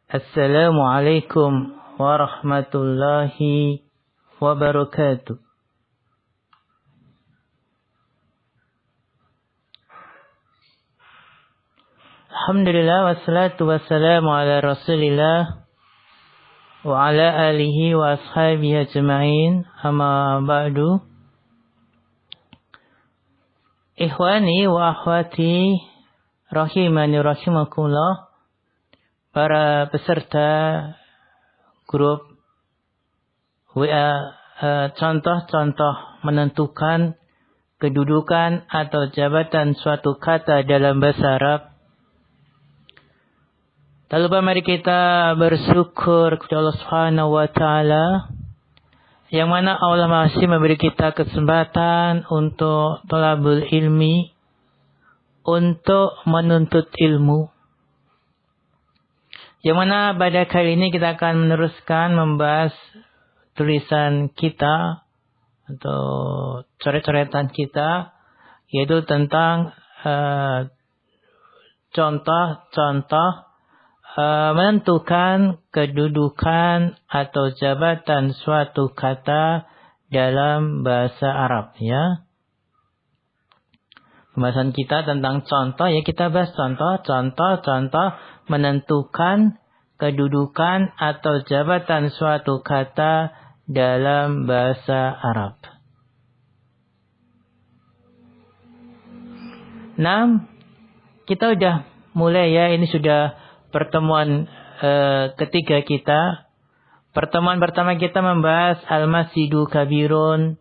Assalamualaikum warahmatullahi wabarakatuh. Alhamdulillah wassalatu wassalamu ala Rasulillah wa ala alihi wa ashabihi ajma'in. Amma ba'du. Ikhwani wa akhwati rahimani rahimakumullah. Para peserta grup WA, contoh-contoh menentukan kedudukan atau jabatan suatu kata dalam bahasa Arab. Tak lupa mari kita bersyukur kepada Allah Subhanahu wa taala yang mana Allah masih memberi kita kesempatan untuk thalabul ilmi, untuk menuntut ilmu. Yang mana pada kali ini kita akan meneruskan membahas tulisan kita atau coret-coretan kita, yaitu tentang contoh-contoh menentukan kedudukan atau jabatan suatu kata dalam bahasa Arab, ya. Pembahasan kita tentang contoh, ya, kita bahas contoh menentukan kedudukan atau jabatan suatu kata dalam bahasa Arab. Nah, kita udah mulai, ya, ini sudah pertemuan ketiga kita. Pertemuan pertama kita membahas al-masjidu kabirun,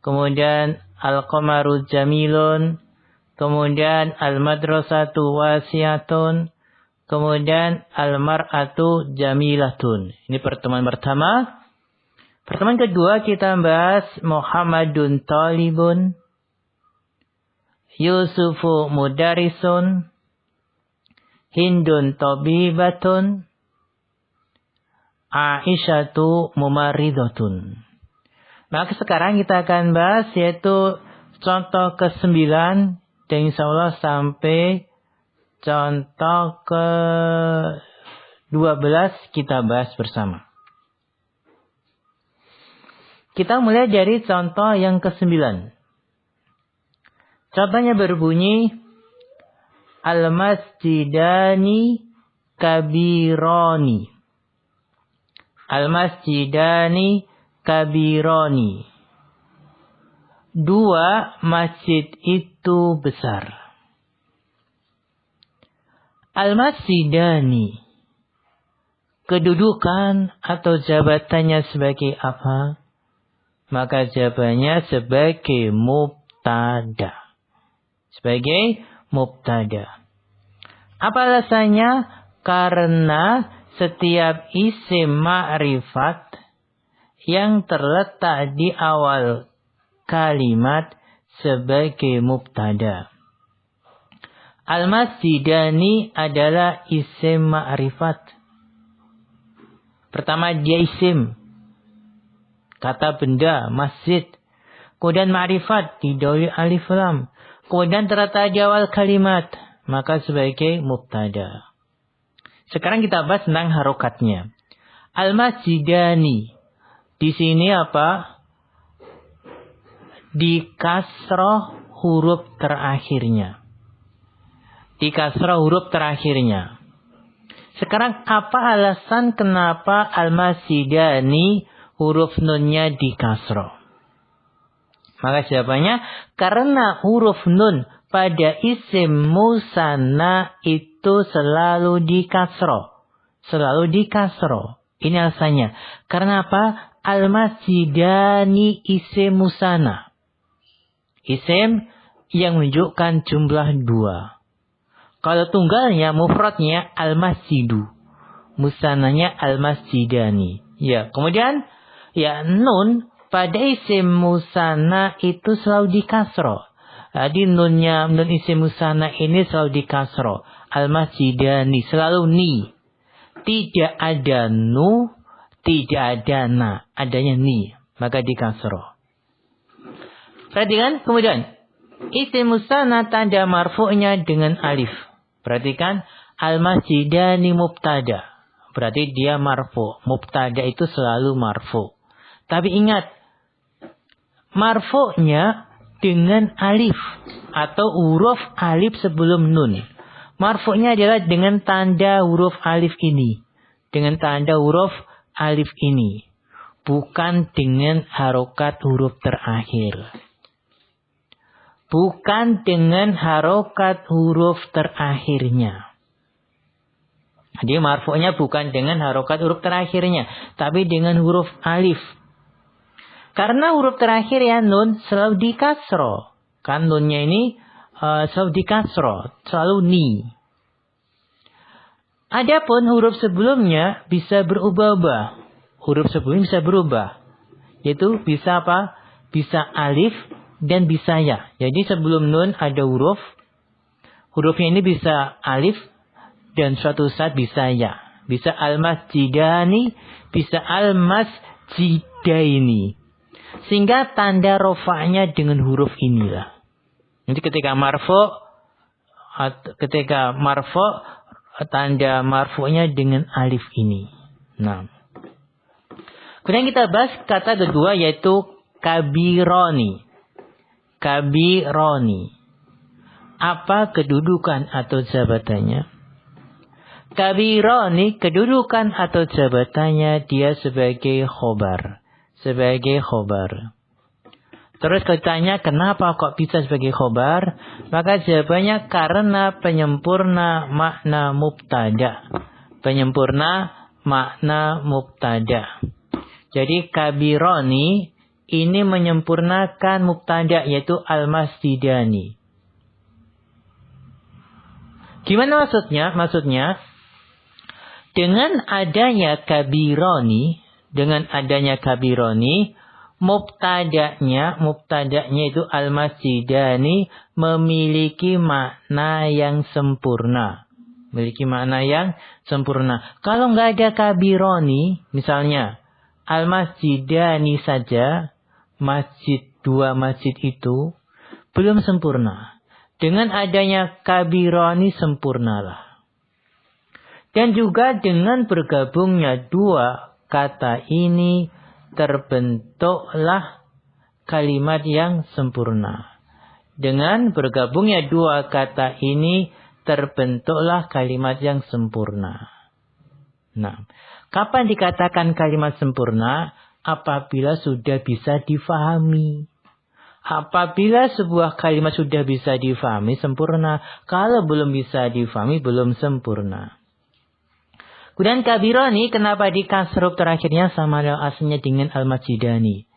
kemudian al-qamaru jamilun, kemudian al-madrasatu wasiatun, kemudian al-mar'atu jamilatun. Ini pertemuan pertama. Pertemuan kedua kita membahas Muhammadun talibun, Yusufu mudarisun, Hindun tabibatun, Aisyatu mumaridotun. Maka sekarang kita akan bahas yaitu contoh ke-9 dan insyaallah sampai contoh ke-12 kita bahas bersama. Kita mulai dari contoh yang ke-9. Contohnya berbunyi al-masjidani kabirani. Al-masjidani kabirani. Dua masjid itu besar. Al-masjidani, kedudukan atau jabatannya sebagai apa? Maka jawabannya sebagai mubtada. Sebagai mubtada. Apa alasannya? Karena setiap isim ma'rifat yang terletak di awal kalimat sebagai mubtada. Al-masjidani adalah isim ma'rifat. Pertama dia isim, kata benda, masjid. Kemudian ma'rifat, didahului alif lam. Kemudian terletak di awal kalimat, maka sebagai mubtada. Sekarang kita bahas tentang harokatnya. Al-masjidani. Di sini apa? Di kasroh huruf terakhirnya. Di kasroh huruf terakhirnya. Sekarang apa alasan kenapa al-masjidani huruf nunnya di kasroh? Maka jawabannya karena huruf nun pada isim musanna itu selalu di kasroh. Selalu di kasroh. Ini alasannya. Karena apa? Al-masjidani isim musanna. Isim yang menunjukkan jumlah 2. Kalau tunggalnya, mufradnya al-masjidu. Musananya al-masjidani. Ya, kemudian ya nun pada isim musanna itu selalu di kasroh. Jadi nun isim musanna ini selalu di kasroh. Al-masjidani selalu ni. Tidak ada nu, tidak ada na, adanya ni, maka di kasroh. Perhatikan kemudian isim musanna tanda marfu'nya dengan alif. Perhatikan al-masjidani mubtada. berarti dia marfu. Mubtada itu selalu marfu. Tapi ingat, marfu'nya dengan alif atau huruf alif sebelum nun. Marfu'nya adalah dengan tanda huruf alif ini. Dengan tanda huruf alif ini. Bukan dengan harokat huruf terakhir. Bukan dengan harokat huruf terakhirnya. Jadi marfu'nya bukan dengan harokat huruf terakhirnya. Tapi dengan huruf alif. Karena huruf terakhir ya nun selalu di kasro. Kan nunnya ini selalu di kasro. Selalu ni. Adapun huruf sebelumnya bisa berubah-ubah. Huruf sebelumnya bisa berubah. Yaitu bisa apa? Bisa alif dan bisa ya. Jadi sebelum nun ada huruf. Hurufnya ini bisa alif dan suatu saat bisa ya. Bisa al-masjidani, bisa al-masjidaini. Sehingga tanda rofa'nya dengan huruf inilah. Jadi ketika marfu, tanda marfu'nya dengan alif ini. Nah. Kemudian kita bahas kata kedua yaitu kabironi. Kabironi. Apa kedudukan atau jabatannya? Kabironi, kedudukan atau jabatannya dia sebagai khobar. Sebagai khobar. Terus ditanya kenapa kok bisa sebagai khobar? Maka jawabannya karena penyempurna makna mubtada. Penyempurna makna mubtada. Jadi kabironi ini menyempurnakan mubtada yaitu al-masjidani. Gimana maksudnya? Maksudnya dengan adanya kabironi, mubtadanya itu al-masjidani memiliki makna yang sempurna. Memiliki makna yang sempurna. Kalau nggak ada kabironi, misalnya al-masjidani saja, dua masjid itu belum sempurna. Dengan adanya kabironi sempurnalah. Dan juga dengan bergabungnya dua kata ini terbentuklah kalimat yang sempurna. Dengan bergabungnya dua kata ini terbentuklah kalimat yang sempurna. Nah, kapan dikatakan kalimat sempurna? Apabila sudah bisa difahami. Apabila sebuah kalimat sudah bisa difahami, sempurna. Kalau belum bisa difahami, belum sempurna. Kemudian kabironi, kenapa di kasrah huruf terakhirnya sama aslinya dengan al-masjidani?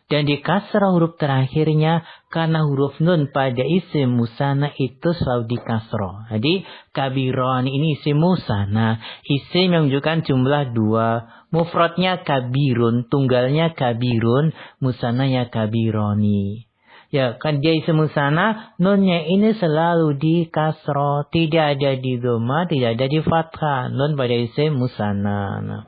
Dan di kasrah huruf terakhirnya karena huruf nun pada isim musanna itu selalu di kasrah. Jadi kabironi ini isim musanna, isim yang menunjukkan jumlah dua, mufradnya kabirun, tunggalnya kabirun, musannanya kabironi. Ya kan dia isim musanna, nunnya ini selalu di kasroh, tidak ada di dhamma, tidak ada di fathah, nun pada isim musanna. Nah.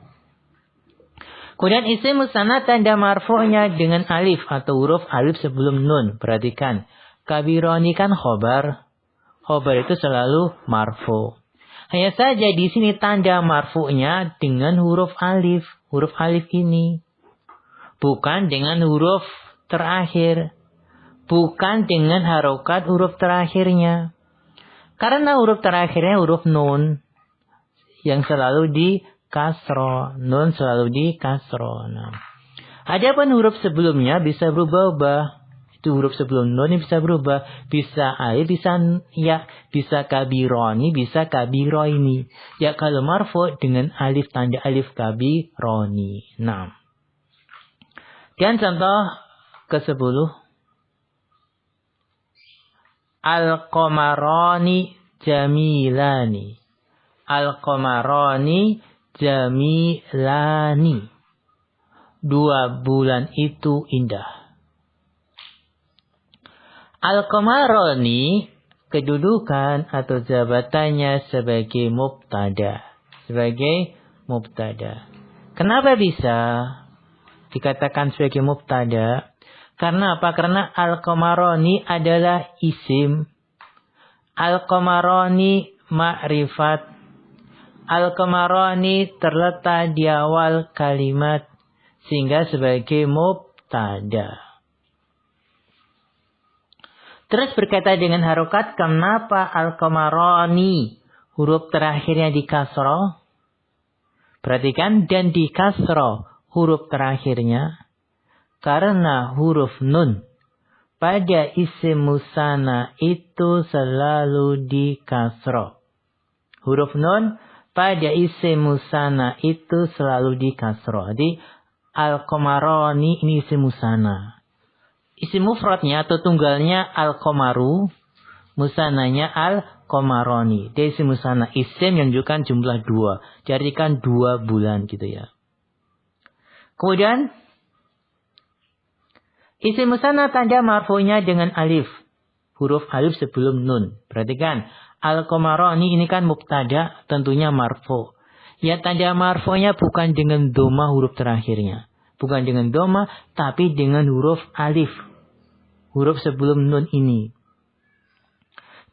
Kemudian isim musanna tanda marfu'nya dengan alif atau huruf alif sebelum nun. Perhatikan, kabironi kan khobar, khobar itu selalu marfu'. Hanya saja di sini tanda marfu'nya dengan huruf alif ini, bukan dengan huruf terakhir. Bukan dengan harokat huruf terakhirnya. Karena huruf terakhirnya huruf nun. Yang selalu di kasro. Nun selalu di kasro. Nah. Adapun huruf sebelumnya bisa berubah-ubah. Itu huruf sebelum nun bisa berubah. Bisa alif, bisa ya. Bisa kabironi, bisa kabiroini. Ya kalau marfu dengan alif tanda alif kabironi. Nah. Dan contoh ke-10. Al-qamarani jamilani. Al-qamarani jamilani. 2 bulan itu indah. Al-qamarani kedudukan atau jabatannya sebagai mubtada. Sebagai mubtada. Kenapa bisa dikatakan sebagai mubtada? Karena apa? Karena al-qamarani adalah isim. Al-qamarani ma'rifat. al-qamarani terletak di awal kalimat sehingga sebagai mubtada. Terus berkaitan dengan harokat, kenapa al-qamarani huruf terakhirnya di kasroh? Perhatikan, dan di kasroh huruf terakhirnya karena huruf nun pada isim musanna itu selalu di kasroh. Huruf nun pada isim musanna itu selalu di kasroh. Jadi al-qamarani ini isim musanna. Isim mufradnya atau tunggalnya al-qamaru, musananya al-qamarani. Dia isim musanna, isim yang menunjukkan jumlah 2. Diartikan 2 bulan gitu ya. Kemudian isim musanna tanda marfu'nya dengan alif. Huruf alif sebelum nun. Perhatikan, al-qamarani ini kan mubtada, tentunya marfu'. Ya, tanda marfu'nya bukan dengan doma huruf terakhirnya. Bukan dengan doma, tapi dengan huruf alif. Huruf sebelum nun ini.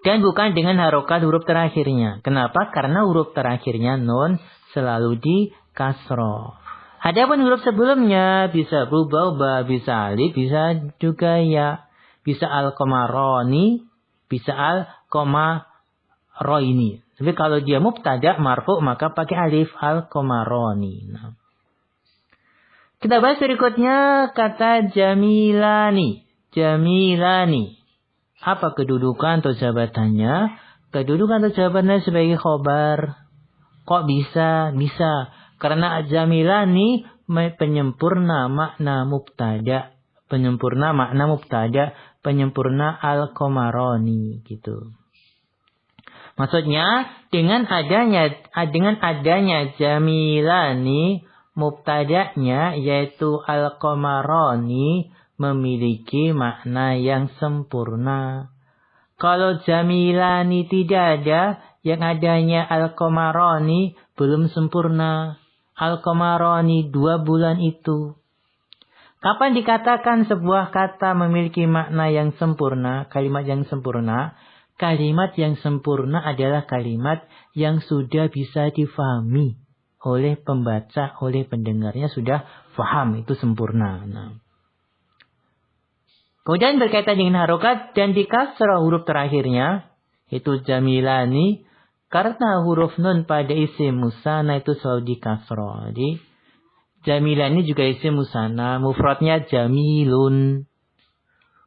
Dan bukan dengan harokat huruf terakhirnya. Kenapa? Karena huruf terakhirnya nun selalu di kasroh. Adapun huruf sebelumnya bisa berubah-ubah, bisa alif, bisa juga ya. Bisa al-qamarani, bisa al-qamaroini. Tapi kalau dia mubtada marfu' maka pakai alif al-qamarani. Nah. Kita bahas berikutnya kata jamilani. Jamilani. Apa kedudukan atau jabatannya? Kedudukan atau jabatannya sebagai khobar. Kok bisa? Bisa. Karena jamilani penyempurna makna mubtada. Penyempurna makna mubtada. Penyempurna al-qamarani. Gitu. Maksudnya dengan adanya jamilani, mubtada'nya yaitu al-qamarani memiliki makna yang sempurna. Kalau jamilani tidak ada, yang adanya al-qamarani belum sempurna. Al-qamarani 2 bulan itu. Kapan dikatakan sebuah kata memiliki makna yang sempurna, kalimat yang sempurna? Kalimat yang sempurna adalah kalimat yang sudah bisa difahami oleh pembaca, oleh pendengarnya sudah faham, itu sempurna. Nah. Kemudian berkaitan dengan harokat dan di kasrah huruf terakhirnya, itu jamilani, karena huruf nun pada isim musanna itu selalu di kasrah. Jadi jamilani juga isim musanna, mufradnya jamilun,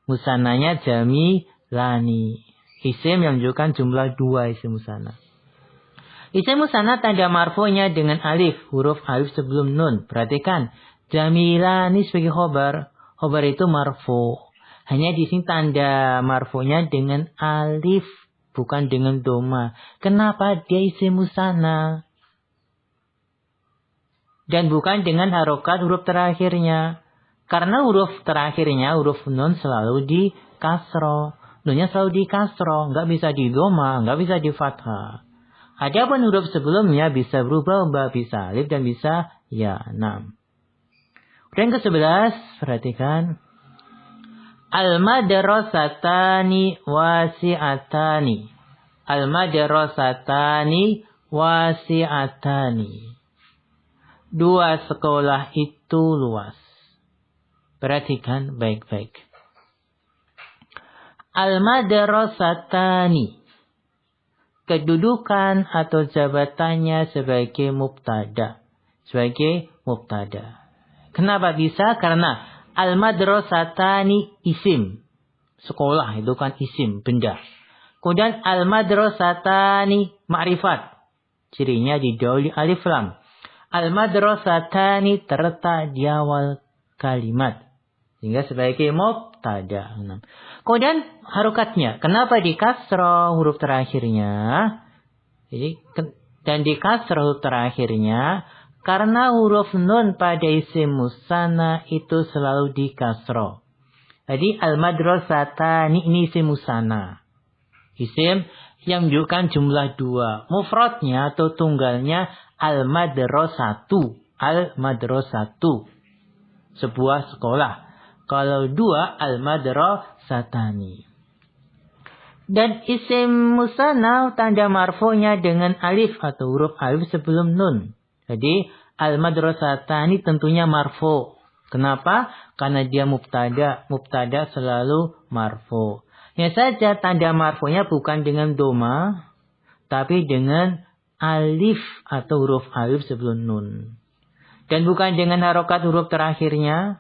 musannanya jamilani. Isim yang menunjukkan jumlah 2 isim musanna. Isim musanna tanda marfu'nya dengan alif, huruf alif sebelum nun. Perhatikan, jamilani sebagai khobar. Khobar itu marfu'. Hanya di sini tanda marfu'nya dengan alif, bukan dengan doma. Kenapa? Dia isim musanna. Dan bukan dengan harokat huruf terakhirnya. Karena huruf terakhirnya, huruf nun selalu di kasroh. Nunnya selalu di kasroh. Nggak bisa di doma, nggak bisa di fathah. Adapun huruf sebelumnya bisa berubah-ubah, bisa alif dan bisa ya. 6. Kemudian ke-11, perhatikan. Al-madrasatani wasi'atani. Al-madrasatani wasi'atani. 2 sekolah itu luas. Perhatikan baik-baik. Al-madrasatani. Kedudukan atau jabatannya sebagai mubtada. Sebagai mubtada. Kenapa bisa? Karena al-madrasatani isim. Sekolah itu kan isim, benda. Kemudian al-madrasatani ma'rifat. Cirinya didahului alif lam. Al-madrasatani terletak di awal kalimat. Sehingga sebagai mubtada. Kemudian harokatnya. Kenapa di kasroh huruf terakhirnya? Jadi, dan di kasroh huruf terakhirnya. Karena huruf nun pada isim musanna itu selalu di kasroh. Jadi al-madrasatani ini isim musanna. Isim yang menunjukkan jumlah 2. Mufradnya atau tunggalnya al-madrasatu. Al-madrasatu. Sebuah sekolah. Kalau 2 al-madrasatani. Dan isim musanna tanda marfu'nya dengan alif atau huruf alif sebelum nun. Jadi al-madrasatani tentunya marfu'. Kenapa? Karena dia mubtada. Mubtada selalu marfu'. Ya saja tanda marfu'nya bukan dengan doma, tapi dengan alif atau huruf alif sebelum nun. Dan bukan dengan harokat huruf terakhirnya,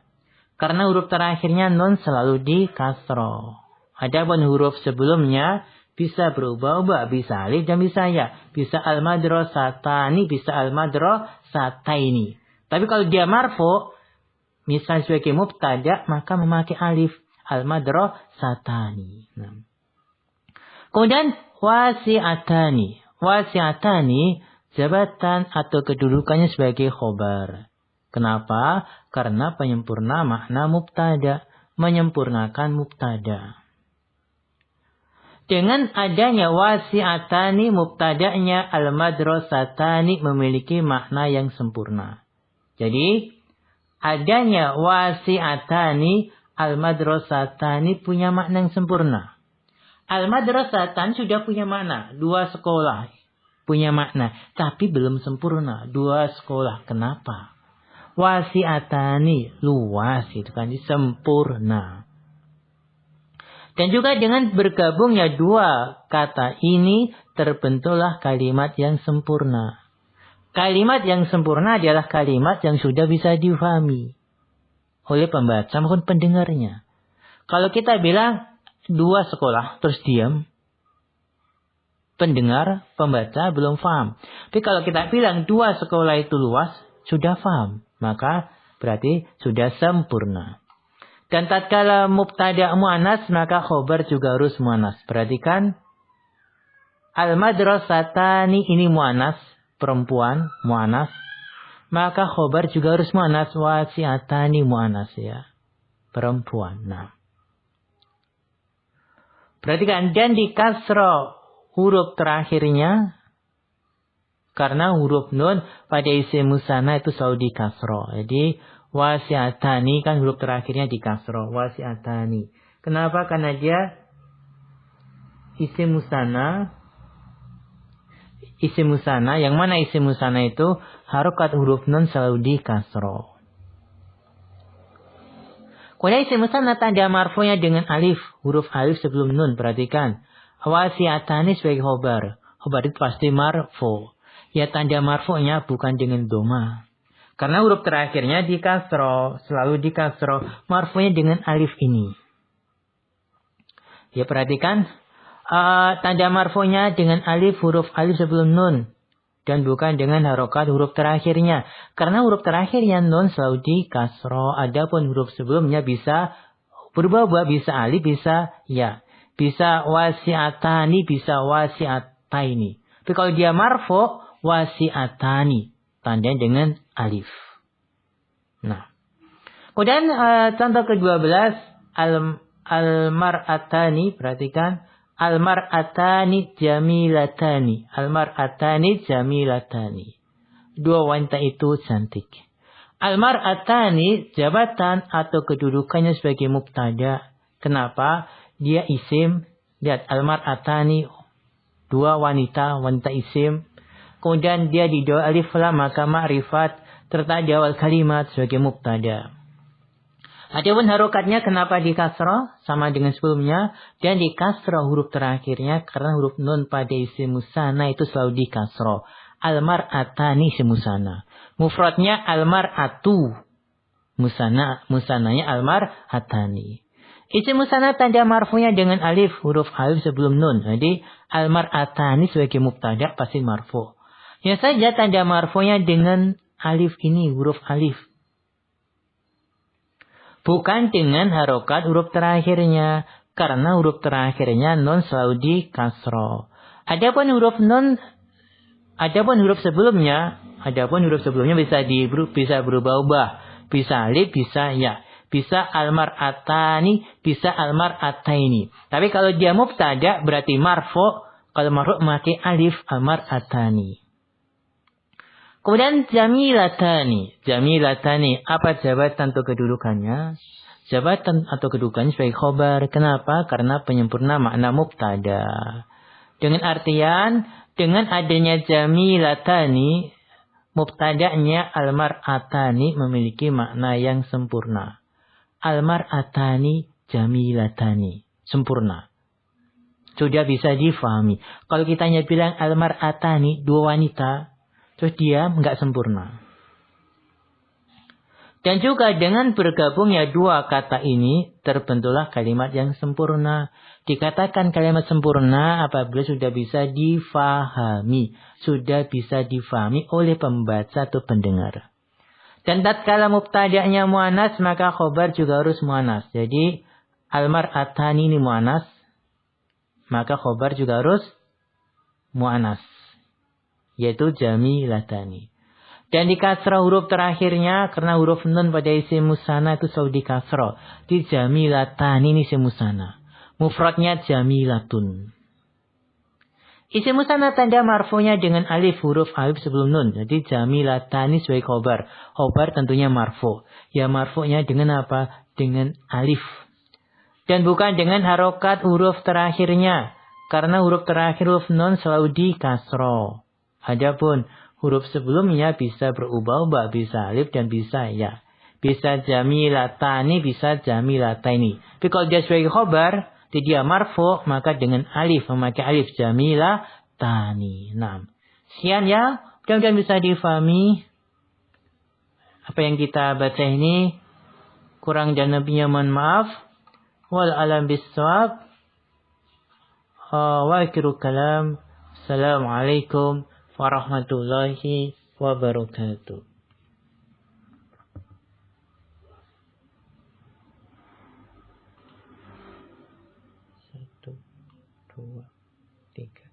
karena huruf terakhirnya nun selalu di kasroh. Adapun huruf sebelumnya bisa berubah-ubah, bisa alif dan bisa ya. Bisa al-madrasatani, bisa al-madrasataini. Tapi kalau dia marfu, misal sebagai mubtada, maka memakai alif al-madrasatani. Nah. Kemudian wasi'atani. Wasi'atani jabatan atau kedudukannya sebagai khobar. Kenapa? Karena penyempurna makna mubtada, menyempurnakan mubtada. Dengan adanya wasi'atani, mubtada'nya al-madrasatani memiliki makna yang sempurna. Jadi, adanya wasi'atani, al-madrasatani punya makna yang sempurna. Al-madrasatan sudah punya makna. 2 sekolah punya makna. Tapi belum sempurna. 2 sekolah. Kenapa? Wasi'atani, luas itu kan, sempurna. Dan juga dengan bergabungnya 2 kata ini, terbentuklah kalimat yang sempurna. Kalimat yang sempurna adalah kalimat yang sudah bisa difahami oleh pembaca maupun pendengarnya. Kalau kita bilang 2 sekolah, terus diam, pendengar, pembaca belum paham. Tapi kalau kita bilang 2 sekolah itu luas, sudah paham. Maka berarti sudah sempurna. Dan tatkala mubtada muannas, maka khobar juga harus muannas. Perhatikan, al-madrasatani ini muannas, perempuan, muannas. Maka khobar juga harus muannas, wasi'atani muannas ya, perempuan. Nah, perhatikan, dan di kasro huruf terakhirnya, karena huruf nun pada isim musanna itu selalu di kasro. Jadi wasi'atani kan huruf terakhirnya di kasro. Wasi'atani. Kenapa? Karena dia isim musanna. Isim musanna. Yang mana isim musanna itu harokat huruf nun selalu di kasro. Kemudian isim musanna tanda marfu'nya dengan alif. Huruf alif sebelum nun. Perhatikan. Wasi'atani sebagai khobar. Khobar itu pasti marfu'. Ya tanda marfu'nya bukan dengan doma. Karena huruf terakhirnya di kasro, selalu di kasro, marfu'nya dengan alif ini. Ya perhatikan, tanda marfu'nya dengan alif, huruf alif sebelum nun. Dan bukan dengan harokat huruf terakhirnya. Karena huruf terakhirnya nun selalu di kasro. Adapun huruf sebelumnya bisa berubah-ubah, bisa alif, bisa ya. Bisa wasi'atani, bisa wasi'ataini. Tapi kalau dia marfu', wasi'atani. Tanda dengan alif. Nah. Kemudian contoh ke-12. Al-mar'atani. Perhatikan. Al-mar'atani jamilatani. Al-mar'atani jamilatani. 2 wanita itu cantik. Al-mar'atani jabatan atau kedudukannya sebagai mubtada. Kenapa? Dia isim. Lihat. Al-mar'atani 2 wanita. Wanita isim. Kemudian dia di dua alif lam, maka ma'rifat serta di awal kalimat sebagai mubtada. Adapun harokatnya kenapa di kasrah? Sama dengan sebelumnya. Dan di kasrah huruf terakhirnya karena huruf nun pada isim musanna itu selalu di kasrah. Al-mar'atani isim musanna. Mufradnya al-mar'atu. Musannanya al-mar'atani. Isim musanna tanda marfu'nya dengan alif, huruf alif sebelum nun. Jadi al-mar'atani sebagai mubtada pasti marfu'. Ya saja tanda marfu'nya dengan alif ini, huruf alif. Bukan dengan harokat huruf terakhirnya. Karena huruf terakhirnya nun selalu di kasro. Adapun huruf sebelumnya bisa berubah-ubah. Bisa alif, bisa ya. Bisa al-mar'atani, bisa al-mar'ataini. Tapi kalau dia mubtada berarti marfu'. Kalau marfu' memakai alif al-mar'atani. Kemudian jamilatani. Jamilatani. Apa jabatan untuk kedudukannya? jabatan atau kedudukannya sebagai khobar. Kenapa? Karena penyempurna makna mubtada. Dengan artian, dengan adanya jamilatani, mubtada'nya almar'atani memiliki makna yang sempurna. Almar'atani jamilatani. Sempurna. Sudah bisa difahami. Kalau kita hanya bilang almar'atani, dua wanita, terus dia enggak sempurna. Dan juga dengan bergabungnya dua kata ini, terbentuklah kalimat yang sempurna. Dikatakan kalimat sempurna apabila sudah bisa difahami. Sudah bisa difahami oleh pembaca atau pendengar. Dan tatkala mubtada'nya muannas, maka khobar juga harus muannas. Jadi, almar'atani ini muannas, maka khobar juga harus muannas. Yaitu jamilatani. Dan di kasrah huruf terakhirnya, karena huruf nun pada isim musanna itu selalu di kasrah. Di jamilatani ini isim musanna. Mufradnya jamilatun. Isim musanna tanda marfu'nya dengan alif, huruf alif sebelum nun. Jadi jamilatani sebagai khobar. Khobar tentunya marfu'. Ya marfu'nya dengan apa? Dengan alif. Dan bukan dengan harokat huruf terakhirnya. Karena huruf terakhir huruf nun selalu di kasrah. Adapun huruf sebelumnya bisa berubah-ubah, bisa alif dan bisa ya. Bisa jamilatani, bisa jamilataini. Tapi kalau dia sebagai khobar, dia marfu, maka dengan alif, memakai alif jamilatani. Nah, sekian ya, mudah-mudahan bisa difahami apa yang kita baca ini. Kurang dan lebihnya mohon maaf. Wal alam bissawab. Wa akhiru kalam. Assalamualaikum warahmatullahi wabarakatuh. 1, 2, 3